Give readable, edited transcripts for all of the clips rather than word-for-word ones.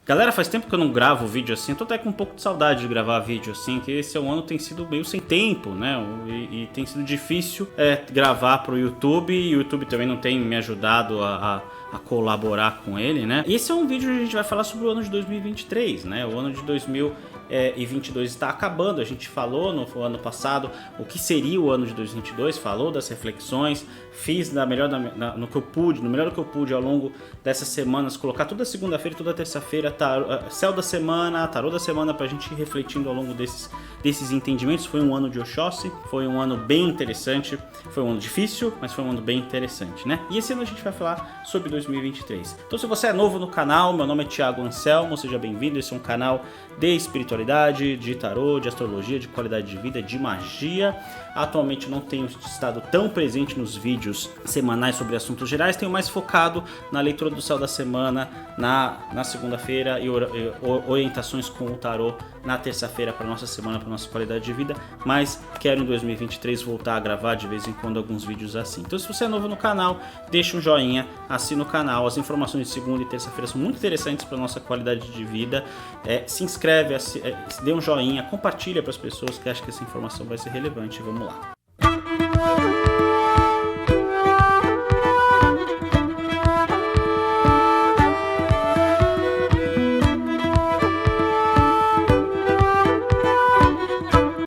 Galera, faz tempo que eu não gravo vídeo assim, eu tô até com um pouco de saudade de gravar vídeo assim, que esse ano tem sido meio sem tempo, né? E tem sido difícil gravar pro YouTube, e o YouTube também não tem me ajudado a colaborar com ele, né? E esse é um vídeo onde a gente vai falar sobre o ano de 2023, né? O ano de 2022 está acabando. A gente falou no ano passado o que seria o ano de 2022, falou das reflexões, fiz no melhor do que eu pude ao longo dessas semanas, colocar toda segunda-feira e toda terça-feira céu da semana, tarô da semana, pra gente ir refletindo ao longo desses entendimentos. Foi um ano de Oxóssi, foi um ano bem interessante, foi um ano difícil, mas foi um ano bem interessante, né? E esse ano a gente vai falar sobre 2023. Então, se você é novo no canal, meu nome é Thiago Anselmo, seja bem-vindo. Esse é um canal de espiritualidade, de tarô, de astrologia, de qualidade de vida, de magia. Atualmente não tenho estado tão presente nos vídeos semanais sobre assuntos gerais, tenho mais focado na leitura do céu da semana na segunda-feira e orientações com o tarô na terça-feira para nossa semana, para nossa qualidade de vida, mas quero em 2023 voltar a gravar de vez em quando alguns vídeos assim. Então, se você é novo no canal, deixa um joinha, assina o canal. As informações de segunda e terça-feira são muito interessantes para nossa qualidade de vida. Se inscreve, dê um joinha, compartilha para as pessoas que acham que essa informação vai ser relevante. Vamos lá.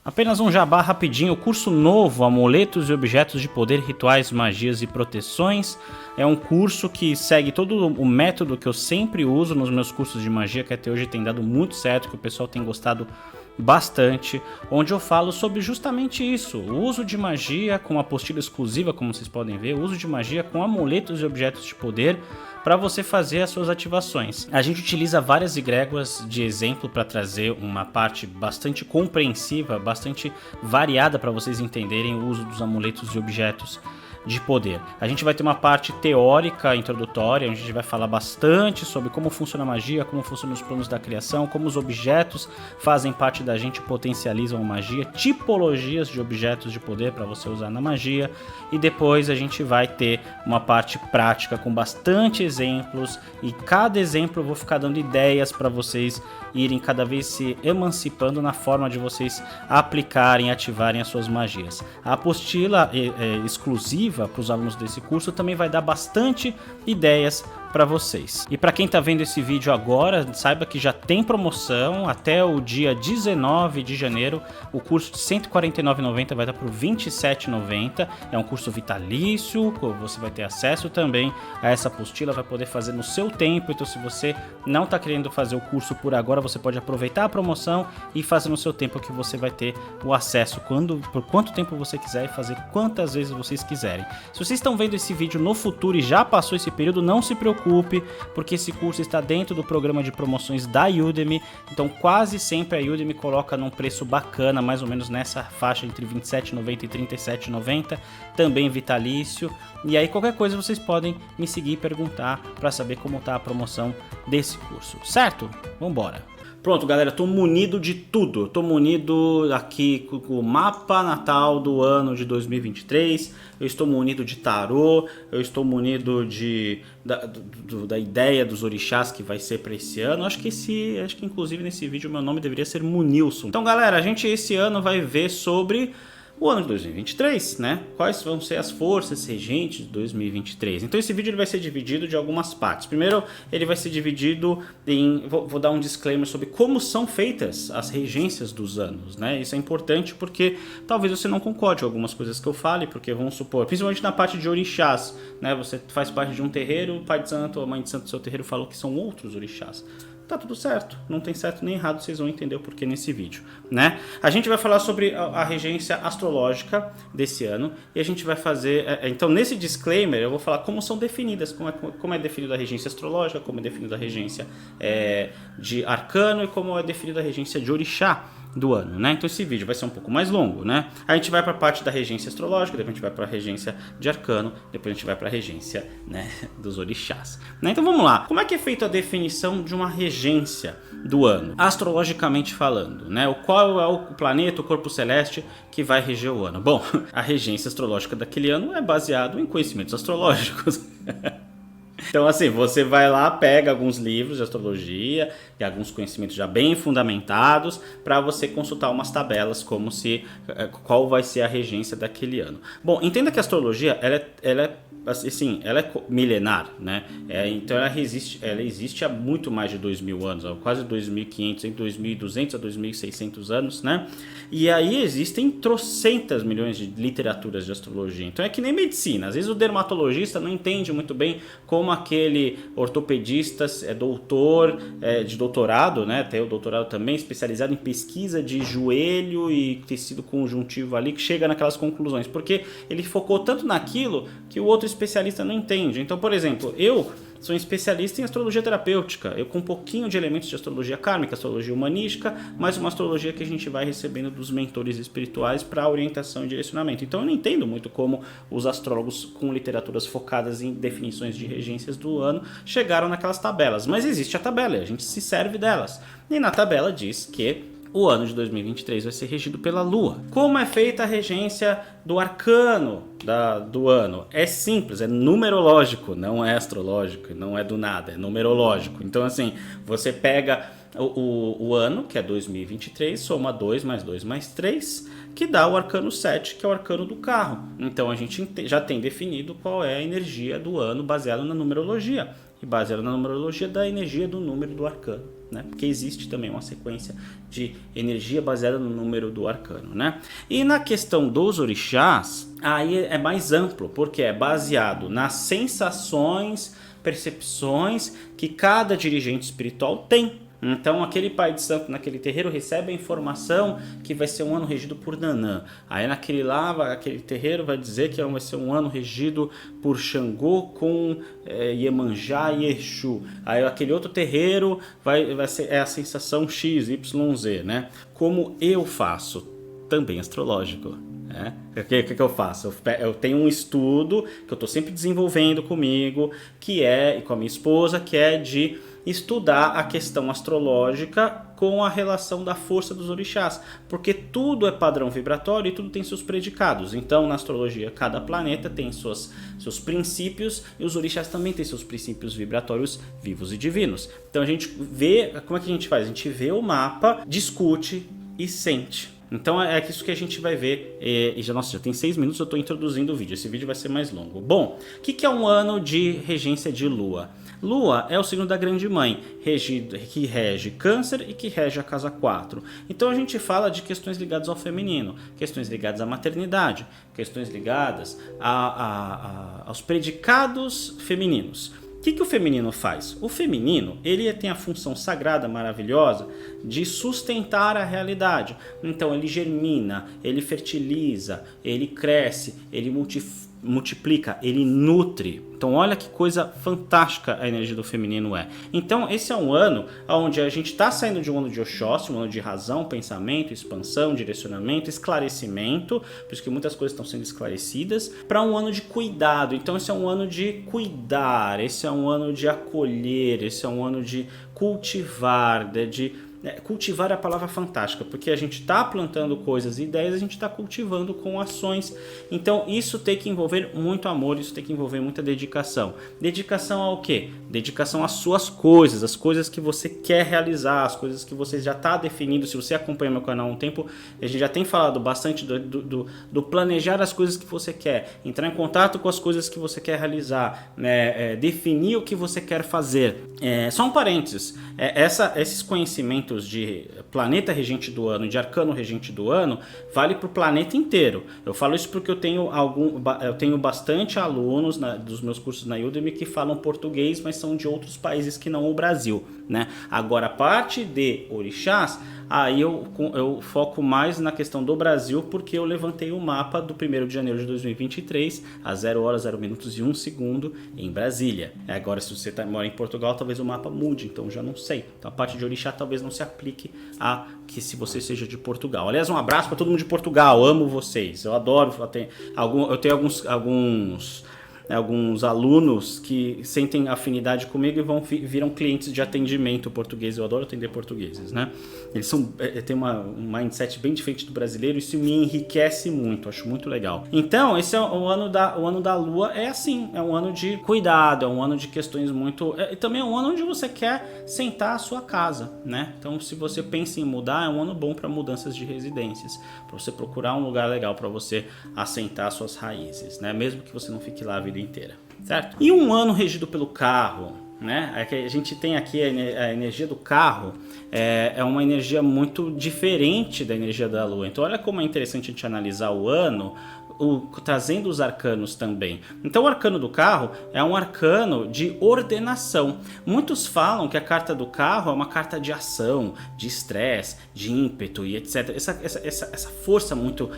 Apenas um jabá rapidinho, o curso novo, Amuletos e Objetos de Poder, Rituais, Magias e Proteções. É um curso que segue todo o método que eu sempre uso nos meus cursos de magia, que até hoje tem dado muito certo, que o pessoal tem gostado bastante, onde eu falo sobre justamente isso, o uso de magia com apostila exclusiva, como vocês podem ver, o uso de magia com amuletos e objetos de poder para você fazer as suas ativações. A gente utiliza várias egrégoras de exemplo para trazer uma parte bastante compreensiva, bastante variada para vocês entenderem o uso dos amuletos e objetos de poder. A gente vai ter uma parte teórica introdutória, onde a gente vai falar bastante sobre como funciona a magia, como funcionam os planos da criação, como os objetos fazem parte da gente e potencializam a magia, tipologias de objetos de poder para você usar na magia, e depois a gente vai ter uma parte prática com bastante exemplos, e cada exemplo eu vou ficar dando ideias para vocês irem cada vez se emancipando na forma de vocês aplicarem, ativarem as suas magias. A apostila exclusiva para os alunos desse curso também vai dar bastante ideias para vocês. E para quem está vendo esse vídeo agora, saiba que já tem promoção até o dia 19 de janeiro. O curso de R$ 149,90 vai dar por R$ 27,90. É um curso vitalício, você vai ter acesso também a essa apostila, vai poder fazer no seu tempo. Então, se você não está querendo fazer o curso por agora, você pode aproveitar a promoção e fazer no seu tempo, que você vai ter o acesso por quanto tempo você quiser e fazer quantas vezes vocês quiserem. Se vocês estão vendo esse vídeo no futuro e já passou esse período, não se preocupe, porque esse curso está dentro do programa de promoções da Udemy, então quase sempre a Udemy coloca num preço bacana, mais ou menos nessa faixa entre R$ 27,90 e R$ 37,90, também vitalício. E aí qualquer coisa vocês podem me seguir e perguntar para saber como está a promoção desse curso, certo? Vambora! Pronto, galera, tô munido de tudo. Tô munido aqui com o mapa natal do ano de 2023. Eu estou munido de tarô. Eu estou munido da ideia dos orixás que vai ser para esse ano. Acho que inclusive nesse vídeo meu nome deveria ser Munilson. Então, galera, a gente esse ano vai ver sobre o ano de 2023, né? Quais vão ser as forças regentes de 2023. Então esse vídeo ele vai ser dividido de algumas partes. Primeiro, ele vai ser dividido em... Vou dar um disclaimer sobre como são feitas as regências dos anos, né? Isso é importante porque talvez você não concorde com algumas coisas que eu fale, porque vamos supor, principalmente na parte de orixás, né? Você faz parte de um terreiro, o pai de santo ou a mãe de santo do seu terreiro falou que são outros orixás. Tá tudo certo, não tem certo nem errado, vocês vão entender o porquê nesse vídeo, né? A gente vai falar sobre a regência astrológica desse ano e a gente vai fazer... Então, nesse disclaimer, eu vou falar como são definidas, como é definida a regência astrológica, como é definida a regência de arcano e como é definida a regência de orixá do ano, né? Então esse vídeo vai ser um pouco mais longo, né? A gente vai para a parte da regência astrológica, depois a gente vai para a regência de arcano, depois a gente vai para a regência, né, dos orixás, né? Então vamos lá. Como é que é feita a definição de uma regência do ano, astrologicamente falando, né? Qual é o planeta, o corpo celeste que vai reger o ano? Bom, a regência astrológica daquele ano é baseado em conhecimentos astrológicos. Então, assim, você vai lá, pega alguns livros de astrologia e alguns conhecimentos já bem fundamentados para você consultar umas tabelas como se qual vai ser a regência daquele ano. Bom, entenda que a astrologia ela é milenar, né? Então ela existe há muito mais de 2.000 anos, quase 2.500, entre 2.200 a 2.600 anos, né? E aí existem trocentas milhões de literaturas de astrologia. Então é que nem medicina. Às vezes o dermatologista não entende muito bem como aquele ortopedista é doutor, de doutorado, né? Tem o doutorado também, especializado em pesquisa de joelho e tecido conjuntivo ali, que chega naquelas conclusões. Porque ele focou tanto naquilo que o outro especialista não entende. Então, por exemplo, eu sou um especialista em astrologia terapêutica, eu com um pouquinho de elementos de astrologia kármica, astrologia humanística, mas uma astrologia que a gente vai recebendo dos mentores espirituais para orientação e direcionamento. Então eu não entendo muito como os astrólogos com literaturas focadas em definições de regências do ano chegaram naquelas tabelas, mas existe a tabela e a gente se serve delas. E na tabela diz que o ano de 2023 vai ser regido pela Lua. Como é feita a regência do arcano do ano? É simples, é numerológico, não é astrológico, não é do nada, é numerológico. Então, assim, você pega o ano, que é 2023, soma 2 mais 2 mais 3, que dá o arcano 7, que é o arcano do carro. Então, a gente já tem definido qual é a energia do ano baseado na numerologia. E baseado na numerologia da energia do número do arcano, né? Porque existe também uma sequência de energia baseada no número do arcano, né? E na questão dos orixás, aí é mais amplo, porque é baseado nas sensações, percepções que cada dirigente espiritual tem. Então aquele pai de santo naquele terreiro recebe a informação que vai ser um ano regido por Nanã. Aí aquele terreiro vai dizer que vai ser um ano regido por Xangô com Iemanjá e Exu. Aí aquele outro terreiro vai ser a sensação X, Y, Z, né? Como eu faço, também astrológico. O que eu faço? Eu tenho um estudo que eu estou sempre desenvolvendo comigo, e com a minha esposa, que é de estudar a questão astrológica com a relação da força dos orixás, porque tudo é padrão vibratório e tudo tem seus predicados. Então, na astrologia, cada planeta tem seus princípios e os orixás também têm seus princípios vibratórios vivos e divinos. Então, a gente vê, como é que a gente faz? A gente vê o mapa, discute e sente. Então é isso que a gente vai ver. Já tem 6 minutos, eu estou introduzindo o vídeo. Esse vídeo vai ser mais longo. Bom, o que é um ano de regência de Lua? Lua é o signo da Grande Mãe, que rege Câncer e que rege a casa 4. Então a gente fala de questões ligadas ao feminino, questões ligadas à maternidade, questões ligadas aos predicados femininos. O que o feminino faz? O feminino, ele tem a função sagrada, maravilhosa, de sustentar a realidade. Então ele germina, ele fertiliza, ele cresce, ele multiplica, ele nutre. Então olha que coisa fantástica a energia do feminino é. Então esse é um ano onde a gente está saindo de um ano de Oxóssi, um ano de razão, pensamento, expansão, direcionamento, esclarecimento, por isso que muitas coisas estão sendo esclarecidas, para um ano de cuidado. Então esse é um ano de cuidar, esse é um ano de acolher, esse é um ano de cultivar, cultivar é a palavra fantástica, porque a gente está plantando coisas e ideias, a gente está cultivando com ações. Então isso tem que envolver muito amor, isso tem que envolver muita dedicação. Dedicação ao quê? Dedicação às suas coisas, as coisas que você quer realizar, as coisas que você já está definindo. Se você acompanha meu canal há um tempo, a gente já tem falado bastante do planejar as coisas que você quer, entrar em contato com as coisas que você quer realizar, né? Definir o que você quer fazer. Só um parênteses, esses conhecimentos de planeta regente do ano, de arcano regente do ano, vale para o planeta inteiro. Eu falo isso porque eu tenho bastante alunos dos meus cursos na Udemy que falam português, mas são de outros países que não o Brasil, né? Agora, a parte de orixás, aí eu foco mais na questão do Brasil, porque eu levantei o mapa do 1º de janeiro de 2023, às 0 horas, 0 minutos e 1 segundo, em Brasília. Agora, se você mora em Portugal, talvez o mapa mude, então eu já não sei. Então a parte de orixá talvez não se aplique a que se você seja de Portugal. Aliás, um abraço para todo mundo de Portugal, amo vocês, eu adoro, eu tenho alguns alguns alunos que sentem afinidade comigo e viram clientes de atendimento português. Eu adoro atender portugueses, né? Eles têm um mindset bem diferente do brasileiro, isso me enriquece muito, acho muito legal. Então, esse é o ano da Lua, é assim, é um ano de cuidado, é um ano de questões muito... E também é um ano onde você quer sentar a sua casa, né? Então, se você pensa em mudar, é um ano bom para mudanças de residências, para você procurar um lugar legal para você assentar suas raízes, né? Mesmo que você não fique lá a vida inteira, certo? E um ano regido pelo carro, né? A gente tem aqui a energia do carro, é uma energia muito diferente da energia da Lua. Então olha como é interessante a gente analisar o ano, trazendo os arcanos também. Então o arcano do carro é um arcano de ordenação. Muitos falam que a carta do carro é uma carta de ação, de estresse, de ímpeto e etc. Essa força muito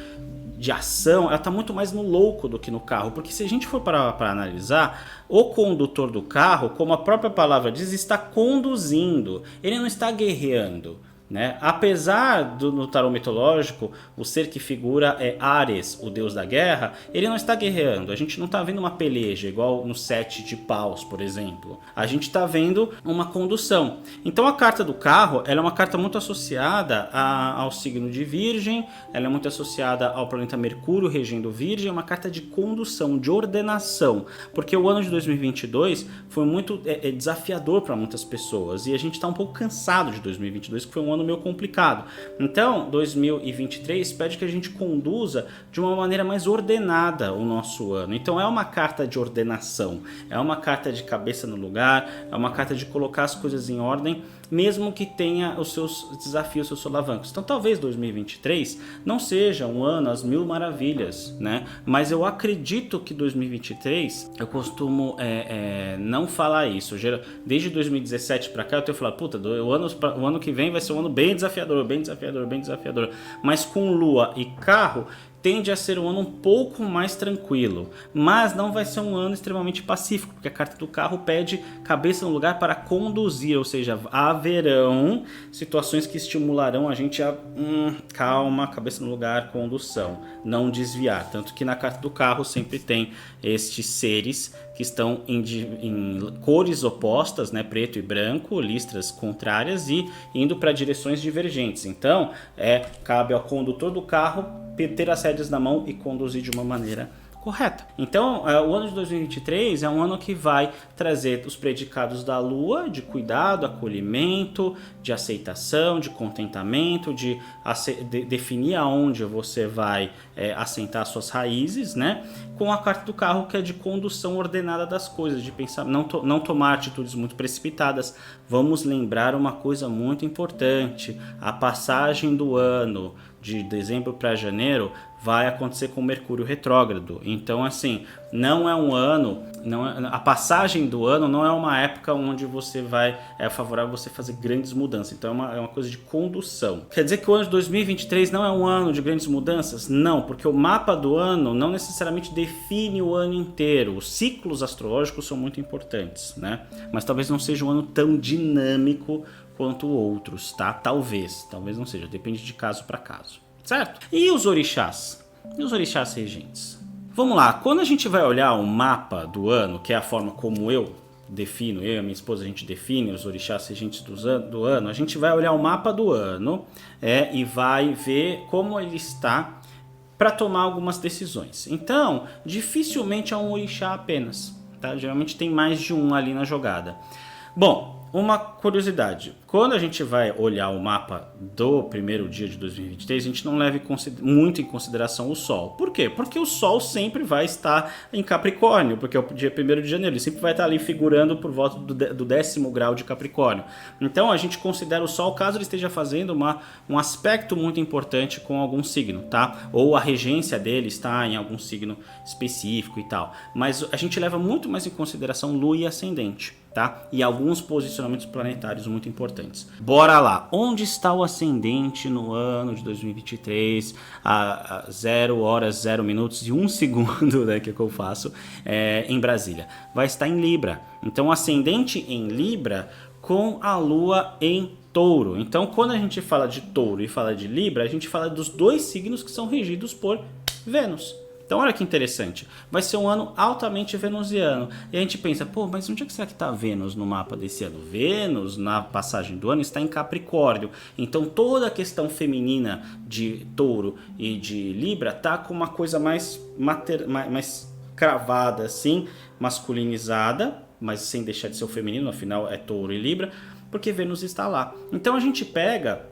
de ação, ela está muito mais no louco do que no carro, porque se a gente for para analisar, o condutor do carro, como a própria palavra diz, está conduzindo, ele não está guerreando, né? Apesar no tarô mitológico, o ser que figura é Ares, o deus da guerra, ele não está guerreando. A gente não está vendo uma peleja, igual no 7 de paus, por exemplo. A gente está vendo uma condução. Então a carta do carro, ela é uma carta muito associada ao signo de Virgem, ela é muito associada ao planeta Mercúrio regendo Virgem, é uma carta de condução, de ordenação, porque o ano de 2022 foi muito desafiador para muitas pessoas, e a gente está um pouco cansado de 2022, que foi um ano meio complicado. Então 2023 pede que a gente conduza de uma maneira mais ordenada o nosso ano. Então é uma carta de ordenação, é uma carta de cabeça no lugar, é uma carta de colocar as coisas em ordem, mesmo que tenha os seus desafios, os seus solavancos. Então talvez 2023 não seja um ano às mil maravilhas, né? Mas eu acredito que 2023, eu costumo não falar isso. Desde 2017 para cá eu tenho falado, puta, o ano que vem vai ser um ano bem desafiador, bem desafiador, bem desafiador. Mas com Lua e carro, tende a ser um ano um pouco mais tranquilo, mas não vai ser um ano extremamente pacífico, porque a carta do carro pede cabeça no lugar para conduzir, ou seja, haverão situações que estimularão a gente a calma, cabeça no lugar, condução, não desviar, tanto que na carta do carro sempre tem estes seres que estão em cores opostas, né, preto e branco, listras contrárias e indo para direções divergentes. Então, cabe ao condutor do carro ter as rédeas na mão e conduzir de uma maneira correta. Então, o ano de 2023 é um ano que vai trazer os predicados da Lua, de cuidado, acolhimento, de aceitação, de contentamento, de definir aonde você vai assentar suas raízes, né? Com a carta do carro, que é de condução ordenada das coisas, de pensar, não tomar atitudes muito precipitadas. Vamos lembrar uma coisa muito importante: a passagem do ano de dezembro para janeiro vai acontecer com Mercúrio retrógrado. Então, assim, não é um ano, a passagem do ano não é uma época onde você é favorável você fazer grandes mudanças. Então é uma coisa de condução. Quer dizer que o ano de 2023 não é um ano de grandes mudanças? Não, porque o mapa do ano não necessariamente define o ano inteiro. Os ciclos astrológicos são muito importantes, né? Mas talvez não seja um ano tão dinâmico quanto outros, tá? Talvez não seja, depende de caso para caso, certo? E os orixás? E os orixás regentes? Vamos lá, quando a gente vai olhar o mapa do ano, que é a forma como eu e a minha esposa, a gente define os orixás regentes do ano, a gente vai olhar o mapa do ano e vai ver como ele está para tomar algumas decisões. Então, dificilmente é um orixá apenas, tá? Geralmente tem mais de um ali na jogada. Bom, uma curiosidade, quando a gente vai olhar o mapa do primeiro dia de 2023, a gente não leva muito em consideração o Sol. Por quê? Porque o Sol sempre vai estar em Capricórnio, porque é o dia 1º de janeiro, ele sempre vai estar ali figurando por volta do 10º grau de Capricórnio. Então a gente considera o Sol caso ele esteja fazendo um aspecto muito importante com algum signo, tá? Ou a regência dele está em algum signo específico e tal. Mas a gente leva muito mais em consideração Lua e Ascendente, tá? E alguns posicionamentos planetários muito importantes. Bora lá! Onde está o ascendente no ano de 2023? A 0 horas, 0 minutos e 1 segundo, né, que eu faço em Brasília. Vai estar em Libra. Então, ascendente em Libra com a Lua em Touro. Então, quando a gente fala de Touro e fala de Libra, a gente fala dos dois signos que são regidos por Vênus. Então olha que interessante, vai ser um ano altamente venusiano. E a gente pensa, pô, mas onde é que será que está Vênus no mapa desse ano? Vênus, na passagem do ano, está em Capricórnio. Então toda a questão feminina de Touro e de Libra tá com uma coisa mais cravada assim, masculinizada, mas sem deixar de ser o feminino, afinal é Touro e Libra, porque Vênus está lá. Então a gente pega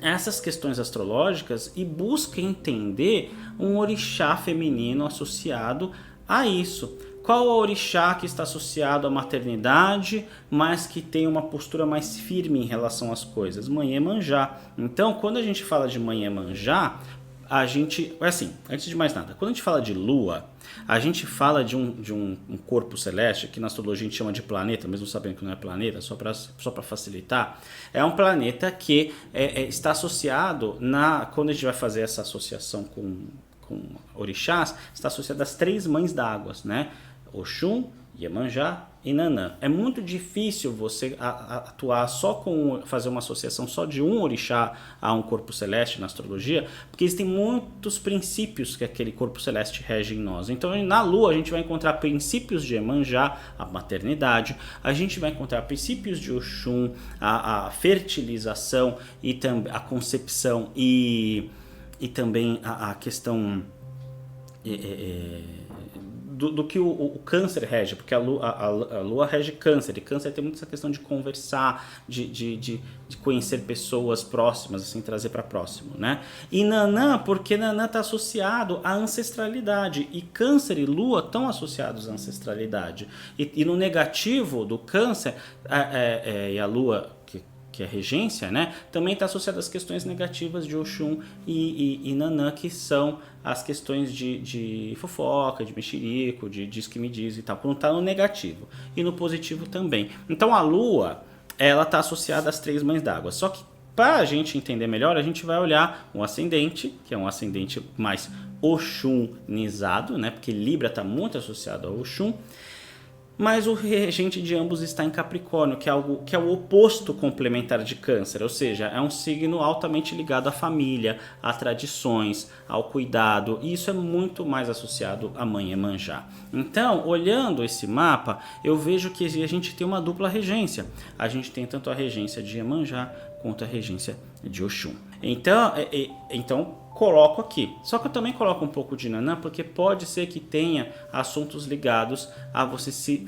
essas questões astrológicas e busca entender um orixá feminino associado a isso. Qual o orixá que está associado à maternidade, mas que tem uma postura mais firme em relação às coisas? Mãe Iemanjá. Então, quando a gente fala de Mãe Iemanjá, a gente, assim, antes de mais nada, quando a gente fala de lua, a gente fala de um corpo celeste, que na astrologia a gente chama de planeta, mesmo sabendo que não é planeta, só para facilitar, é um planeta que está associado, quando a gente vai fazer essa associação com orixás, está associado às 3 mães d'água, né? Oxum, Iemanjá e Nanã. É muito difícil você atuar fazer uma associação só de um orixá a um corpo celeste na astrologia, porque existem muitos princípios que aquele corpo celeste rege em nós. Então na Lua a gente vai encontrar princípios de Iemanjá, a maternidade, a gente vai encontrar princípios de Oxum, a fertilização e também a concepção e também a questão do que o câncer rege, porque a lua rege câncer, e câncer tem muito essa questão de conversar, de conhecer pessoas próximas, assim, trazer para próximo, né? E Nanã, porque Nanã está associado à ancestralidade, e câncer e lua estão associados à ancestralidade, e no negativo do câncer, e a lua, que é regência, né, também está associada às questões negativas de Oxum e Nanã, que são as questões de fofoca, de mexerico, de diz que me diz e tal, quando está no negativo. E no positivo também. Então a Lua, ela está associada às 3 mães d'água. Só que para a gente entender melhor, a gente vai olhar um ascendente, que é um ascendente mais Oxunizado, né, porque Libra está muito associado ao Oxum. Mas o regente de ambos está em Capricórnio, que é o oposto complementar de Câncer, ou seja, é um signo altamente ligado à família, a tradições, ao cuidado, e isso é muito mais associado à Mãe Iemanjá. Então, olhando esse mapa, eu vejo que a gente tem uma dupla regência. A gente tem tanto a regência de Iemanjá quanto a regência de Oxum. Então coloco aqui. Só que eu também coloco um pouco de Nanã, porque pode ser que tenha assuntos ligados a você se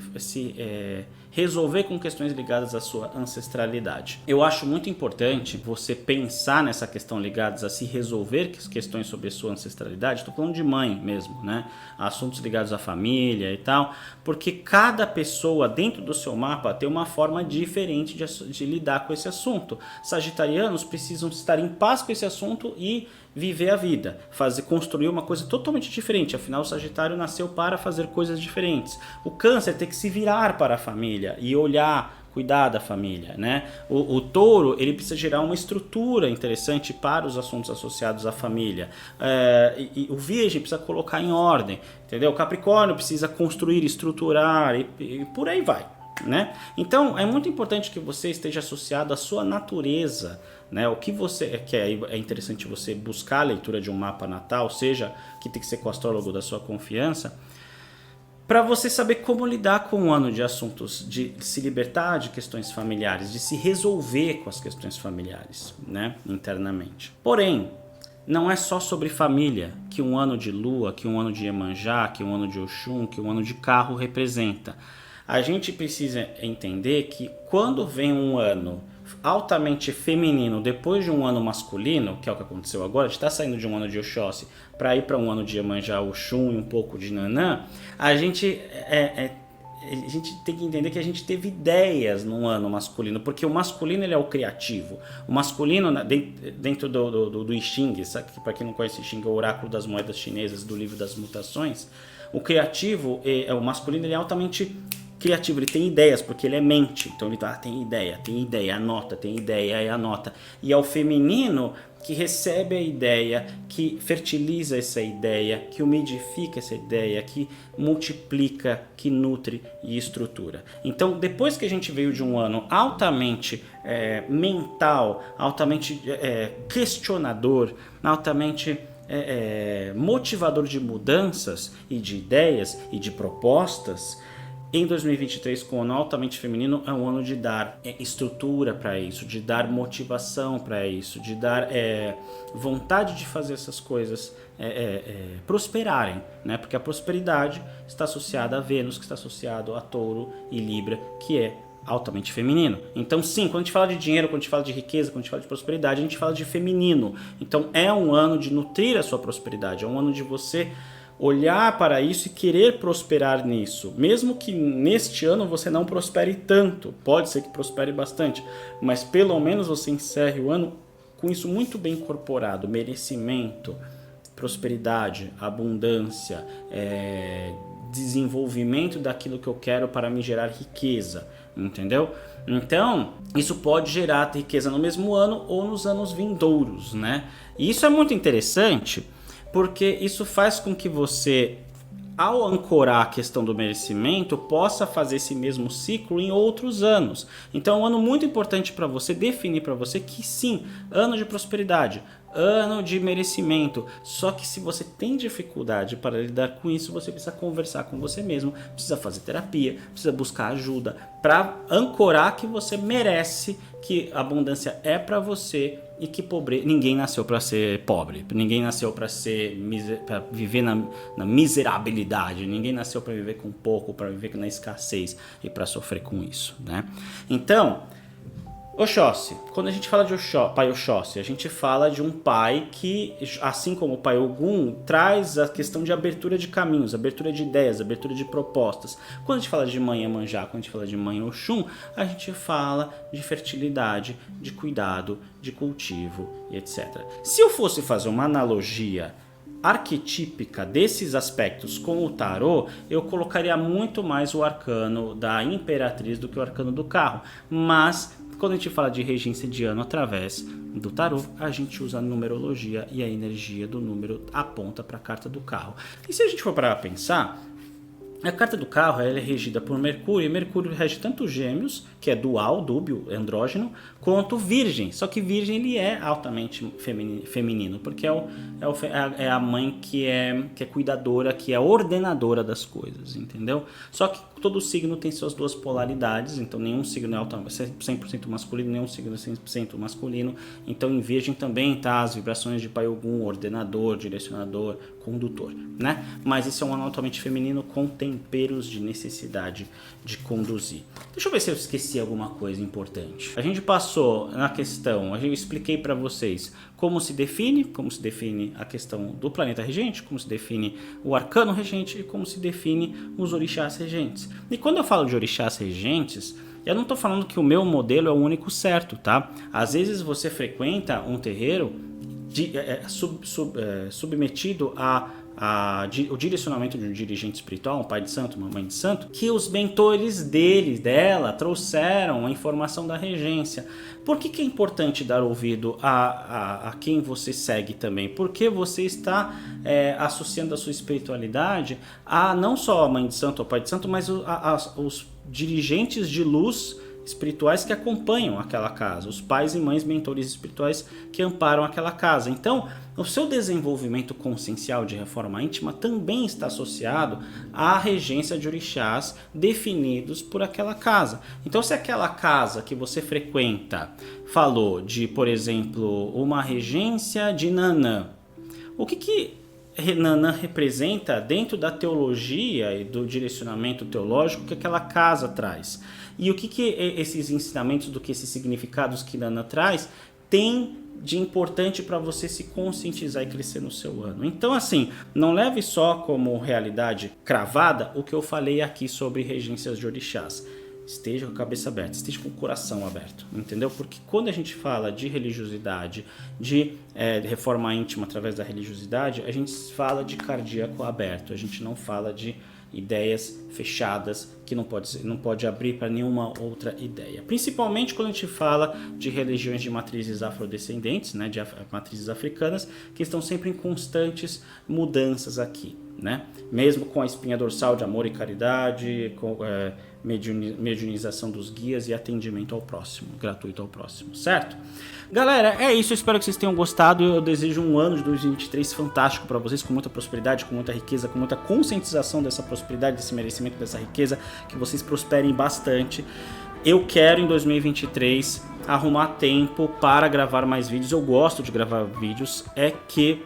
resolver com questões ligadas à sua ancestralidade. Eu acho muito importante você pensar nessa questão ligadas a se resolver questões sobre a sua ancestralidade. Estou falando de mãe mesmo, né? Assuntos ligados à família e tal, porque cada pessoa dentro do seu mapa tem uma forma diferente de lidar com esse assunto. Sagitarianos precisam estar em paz com esse assunto e viver a vida, construir uma coisa totalmente diferente. Afinal, o Sagitário nasceu para fazer coisas diferentes. O Câncer tem que se virar para a família e olhar, cuidar da família, né? O Touro, ele precisa gerar uma estrutura interessante para os assuntos associados à família. E o Virgem precisa colocar em ordem, entendeu? O Capricórnio precisa construir, estruturar e por aí vai, né? Então é muito importante que você esteja associado à sua natureza, né? O que você quer, é interessante você buscar a leitura de um mapa natal, seja que tem que ser com o astrólogo da sua confiança, para você saber como lidar com o ano de assuntos, de se libertar de questões familiares, de se resolver com as questões familiares, né? Internamente. Porém, não é só sobre família que um ano de Lua, que um ano de Iemanjá, que um ano de Oxum, que um ano de Carro representa. A gente precisa entender que quando vem um ano altamente feminino depois de um ano masculino, que é o que aconteceu agora, a gente está saindo de um ano de Oxóssi para ir para um ano de Iemanjá, Oxum e um pouco de Nanã, a gente tem que entender que a gente teve ideias no ano masculino, porque o masculino ele é o criativo. O masculino, dentro do I Ching, para quem não conhece, I Ching é o oráculo das moedas chinesas do livro das mutações, o criativo, o masculino, ele é altamente criativo, ele tem ideias, porque ele é mente, então ele tem ideia, anota, tem ideia e anota. E é o feminino que recebe a ideia, que fertiliza essa ideia, que umidifica essa ideia, que multiplica, que nutre e estrutura. Então, depois que a gente veio de um ano altamente mental, altamente questionador, altamente motivador de mudanças e de ideias e de propostas, em 2023, com o ano altamente feminino, é um ano de dar estrutura para isso, de dar motivação para isso, de dar vontade de fazer essas coisas prosperarem, né? Porque a prosperidade está associada a Vênus, que está associado a Touro e Libra, que é altamente feminino. Então sim, quando a gente fala de dinheiro, quando a gente fala de riqueza, quando a gente fala de prosperidade, a gente fala de feminino. Então é um ano de nutrir a sua prosperidade, é um ano de você olhar para isso e querer prosperar nisso. Mesmo que neste ano você não prospere tanto, pode ser que prospere bastante, mas pelo menos você encerre o ano com isso muito bem incorporado, merecimento, prosperidade, abundância, desenvolvimento daquilo que eu quero para me gerar riqueza, entendeu? Então, isso pode gerar riqueza no mesmo ano ou nos anos vindouros, né? E isso é muito interessante, porque isso faz com que você, ao ancorar a questão do merecimento, possa fazer esse mesmo ciclo em outros anos. Então é um ano muito importante para você definir para você que sim, ano de prosperidade, ano de merecimento. Só que se você tem dificuldade para lidar com isso, você precisa conversar com você mesmo, precisa fazer terapia, precisa buscar ajuda para ancorar que você merece, que a abundância é para você e que ninguém nasceu para ser pobre, ninguém nasceu para viver na miserabilidade, ninguém nasceu para viver com pouco, para viver na escassez e para sofrer com isso, né? Então, Oxóssi, quando a gente fala de pai Oxóssi, a gente fala de um pai que, assim como o pai Ogum, traz a questão de abertura de caminhos, abertura de ideias, abertura de propostas. Quando a gente fala de mãe Iemanjá, quando a gente fala de mãe Oxum, a gente fala de fertilidade, de cuidado, de cultivo e etc. Se eu fosse fazer uma analogia arquetípica desses aspectos com o tarô, eu colocaria muito mais o arcano da imperatriz do que o arcano do carro, mas quando a gente fala de regência de ano através do tarô, a gente usa a numerologia e a energia do número aponta para a carta do carro. E se a gente for parar para pensar, a carta do carro ela é regida por Mercúrio, e Mercúrio rege tanto Gêmeos, que é dual, dúbio, andrógeno, quanto Virgem. Só que Virgem ele é altamente feminino, porque é a mãe que é cuidadora, que é ordenadora das coisas, entendeu? Só que todo signo tem suas duas polaridades, então nenhum signo é 100% masculino, nenhum signo é 100% masculino. Então em Virgem também tá as vibrações de Pai Ogum, ordenador, direcionador, condutor, né? Mas isso é um ano altamente feminino com temperos de necessidade de conduzir. Deixa eu ver se eu esqueci alguma coisa importante. A gente passou na questão, eu expliquei para vocês como se define a questão do planeta regente, como se define o arcano regente e como se define os orixás regentes. E quando eu falo de orixás regentes, eu não estou falando que o meu modelo é o único certo, tá? Às vezes você frequenta um terreiro submetido o direcionamento de um dirigente espiritual, um pai de santo, uma mãe de santo, que os mentores dela trouxeram a informação da regência. Por que é importante dar ouvido a quem você segue também? Porque você está associando a sua espiritualidade a não só a mãe de santo ou pai de santo, mas os dirigentes de luz espirituais que acompanham aquela casa, os pais e mães mentores espirituais que amparam aquela casa. Então, o seu desenvolvimento consciencial de reforma íntima também está associado à regência de orixás definidos por aquela casa. Então, se aquela casa que você frequenta falou de, por exemplo, uma regência de Nanã, o que Nanã representa dentro da teologia e do direcionamento teológico que aquela casa traz? E o que esses ensinamentos, do que esses significados que Nanã traz, tem de importante para você se conscientizar e crescer no seu ano? Então, assim, não leve só como realidade cravada o que eu falei aqui sobre regências de orixás. Esteja com a cabeça aberta, esteja com o coração aberto, entendeu? Porque quando a gente fala de religiosidade, de reforma íntima através da religiosidade, a gente fala de cardíaco aberto, a gente não fala de ideias fechadas que não pode abrir para nenhuma outra ideia. Principalmente quando a gente fala de religiões de matrizes afrodescendentes, né, de matrizes africanas, que estão sempre em constantes mudanças aqui, né? Mesmo com a espinha dorsal de amor e caridade, medianização dos guias e atendimento ao próximo, gratuito ao próximo, certo? Galera, é isso, eu espero que vocês tenham gostado. Eu desejo um ano de 2023 fantástico para vocês, com muita prosperidade, com muita riqueza, com muita conscientização dessa prosperidade, desse merecimento, dessa riqueza, que vocês prosperem bastante. Eu quero em 2023 arrumar tempo para gravar mais vídeos. Eu gosto de gravar vídeos, é que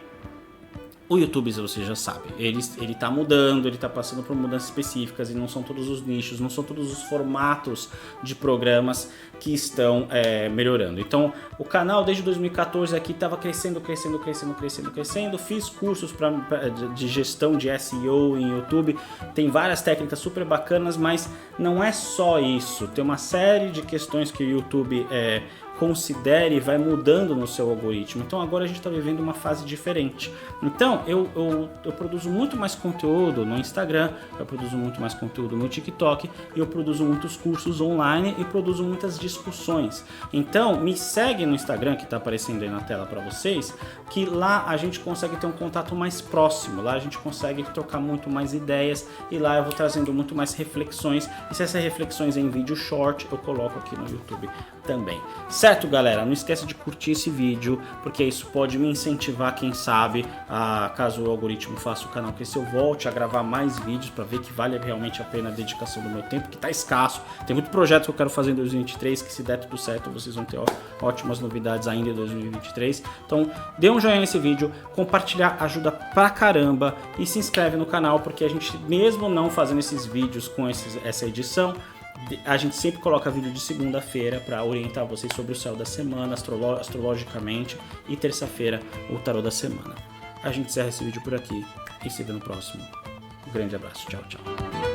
o YouTube, você já sabe, ele tá mudando, ele tá passando por mudanças específicas e não são todos os nichos, não são todos os formatos de programas que estão melhorando. Então, o canal desde 2014 aqui estava crescendo. Fiz cursos de gestão de SEO em YouTube, tem várias técnicas super bacanas, mas não é só isso. Tem uma série de questões que o YouTube considere e vai mudando no seu algoritmo. Então agora a gente está vivendo uma fase diferente. Então eu produzo muito mais conteúdo no Instagram, eu produzo muito mais conteúdo no TikTok, eu produzo muitos cursos online e produzo muitas discussões. Então me segue no Instagram, que está aparecendo aí na tela para vocês, que lá a gente consegue ter um contato mais próximo, lá a gente consegue trocar muito mais ideias e lá eu vou trazendo muito mais reflexões, e se essas reflexões em vídeo short eu coloco aqui no YouTube também. Certo, galera? Não esqueça de curtir esse vídeo, porque isso pode me incentivar, quem sabe, caso o algoritmo faça o canal crescer, eu volte a gravar mais vídeos para ver que vale realmente a pena a dedicação do meu tempo, que tá escasso. Tem muito projeto que eu quero fazer em 2023, que se der tudo certo, vocês vão ter ótimas novidades ainda em 2023. Então, dê um joinha nesse vídeo, compartilhar ajuda pra caramba e se inscreve no canal, porque a gente, mesmo não fazendo esses vídeos com essa edição, a gente sempre coloca vídeo de segunda-feira para orientar vocês sobre o céu da semana, astrologicamente, e terça-feira o tarô da semana. A gente encerra esse vídeo por aqui e se vê no próximo. Um grande abraço, tchau, tchau.